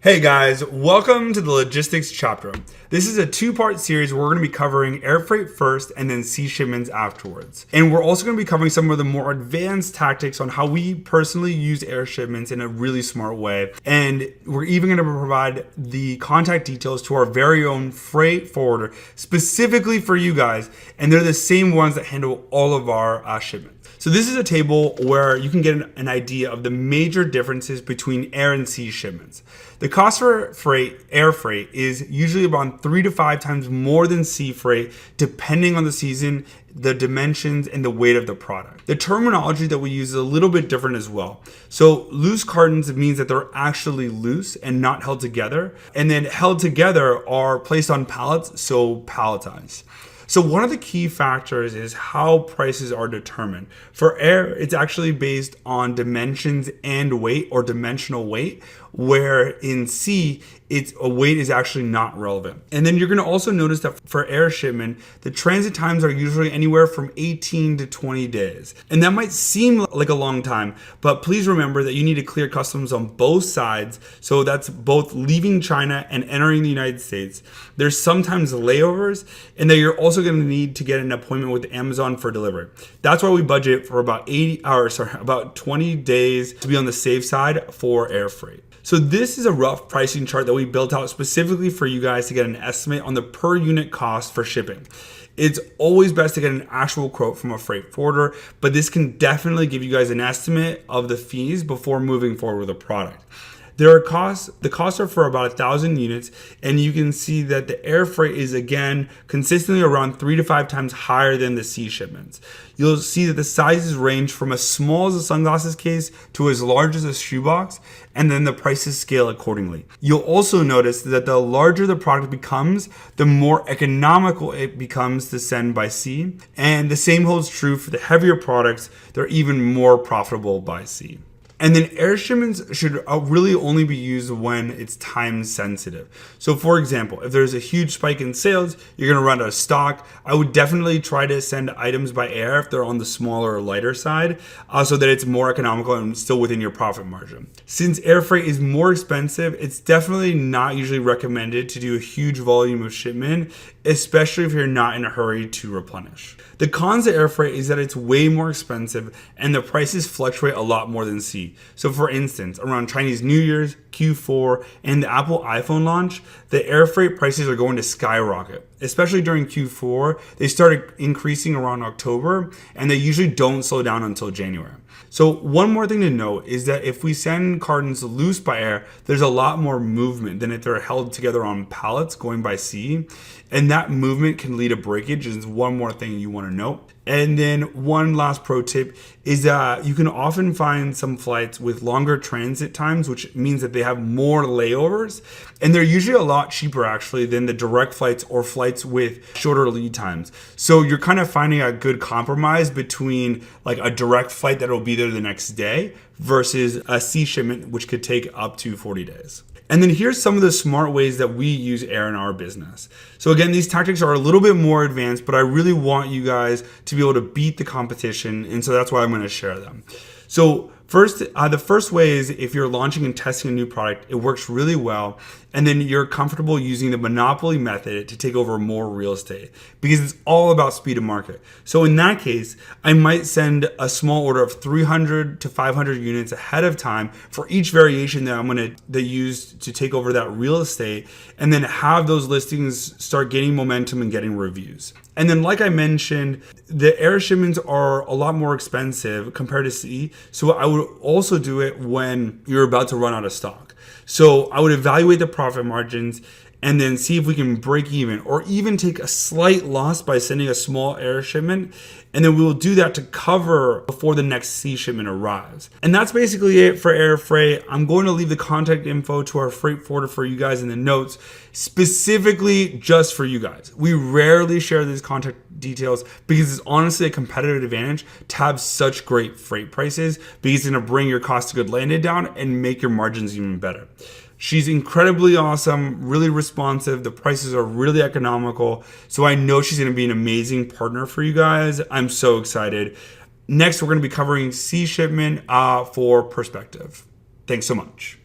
Hey guys, welcome to the Logistics Chapter. This is a two-part series where we're going to be covering air freight first and then sea shipments afterwards. And we're also going to be covering some of the more advanced tactics on how we personally use air shipments in a really smart way. And we're even going to provide the contact details to our very own freight forwarder specifically for you guys. And they're the same ones that handle all of our shipments. So this is a table where you can get an idea of the major differences between air and sea shipments. The cost for air freight is usually about 3 to 5 times more than sea freight, depending on the season, the dimensions, and the weight of the product. The terminology that we use is a little bit different as well. So loose cartons means that they're actually loose and not held together. And then held together are placed on pallets, so palletized. So one of the key factors is how prices are determined. For air, it's actually based on dimensions and weight, or dimensional weight, where in sea, weight is actually not relevant. And then you're going to also notice that for air shipment, the transit times are usually anywhere from 18 to 20 days. And that might seem like a long time, but please remember that you need to clear customs on both sides. So that's both leaving China and entering the United States. There's sometimes layovers, and that you're also going to need to get an appointment with Amazon for delivery. That's why we budget for about 20 days to be on the safe side for air freight. So this is a rough pricing chart that we built out specifically for you guys to get an estimate on the per unit cost for shipping. It's always best to get an actual quote from a freight forwarder, but this can definitely give you guys an estimate of the fees before moving forward with a product. The costs are for about 1,000 units, and you can see that the air freight is again consistently around 3 to 5 times higher than the sea shipments. You'll see that the sizes range from as small as a sunglasses case to as large as a shoebox, and then the prices scale accordingly. You'll also notice that the larger the product becomes, the more economical it becomes to send by sea, and the same holds true for the heavier products. They're even more profitable by sea. And then air shipments should really only be used when it's time sensitive. So for example, if there's a huge spike in sales, you're going to run out of stock. I would definitely try to send items by air if they're on the smaller or lighter side, so that it's more economical and still within your profit margin. Since air freight is more expensive, it's definitely not usually recommended to do a huge volume of shipment, especially if you're not in a hurry to replenish. The cons to air freight is that it's way more expensive and the prices fluctuate a lot more than sea. So for instance, around Chinese New Year's, Q4, and the Apple iPhone launch, the air freight prices are going to skyrocket. Especially during Q4, they started increasing around October, and they usually don't slow down until January. So one more thing to note is that if we send cartons loose by air, there's a lot more movement than if they're held together on pallets going by sea. And that movement can lead to breakage is one more thing you want to note. And then one last pro tip is that you can often find some flights with longer transit times, which means that they have more layovers. And they're usually a lot cheaper actually than the direct flights or flights with shorter lead times. So you're kind of finding a good compromise between like a direct flight that will be there the next day versus a sea shipment, which could take up to 40 days. And then here's some of the smart ways that we use air in our business. So again, these tactics are a little bit more advanced, but I really want you guys to be able to beat the competition. And so that's why I'm going to share them. So first, the first way is if you're launching and testing a new product, it works really well. And then you're comfortable using the monopoly method to take over more real estate because it's all about speed of market. So in that case, I might send a small order of 300 to 500 units ahead of time for each variation that I'm going to use to take over that real estate, and then have those listings start gaining momentum and getting reviews. And then like I mentioned, the air shipments are a lot more expensive compared to sea. So I would also do it when you're about to run out of stock. So I would evaluate the profit margins and then see if we can break even or even take a slight loss by sending a small air shipment. And then we will do that to cover before the next sea shipment arrives. And that's basically it for air freight. I'm going to leave the contact info to our freight forwarder for you guys in the notes, specifically just for you guys. We rarely share these contact details because it's honestly a competitive advantage to have such great freight prices because it's going to bring your cost of goods landed down and make your margins even better. She's incredibly awesome, really responsive. The prices are really economical. So I know she's going to be an amazing partner for you guys. I'm so excited. Next, we're going to be covering sea shipment for perspective. Thanks so much.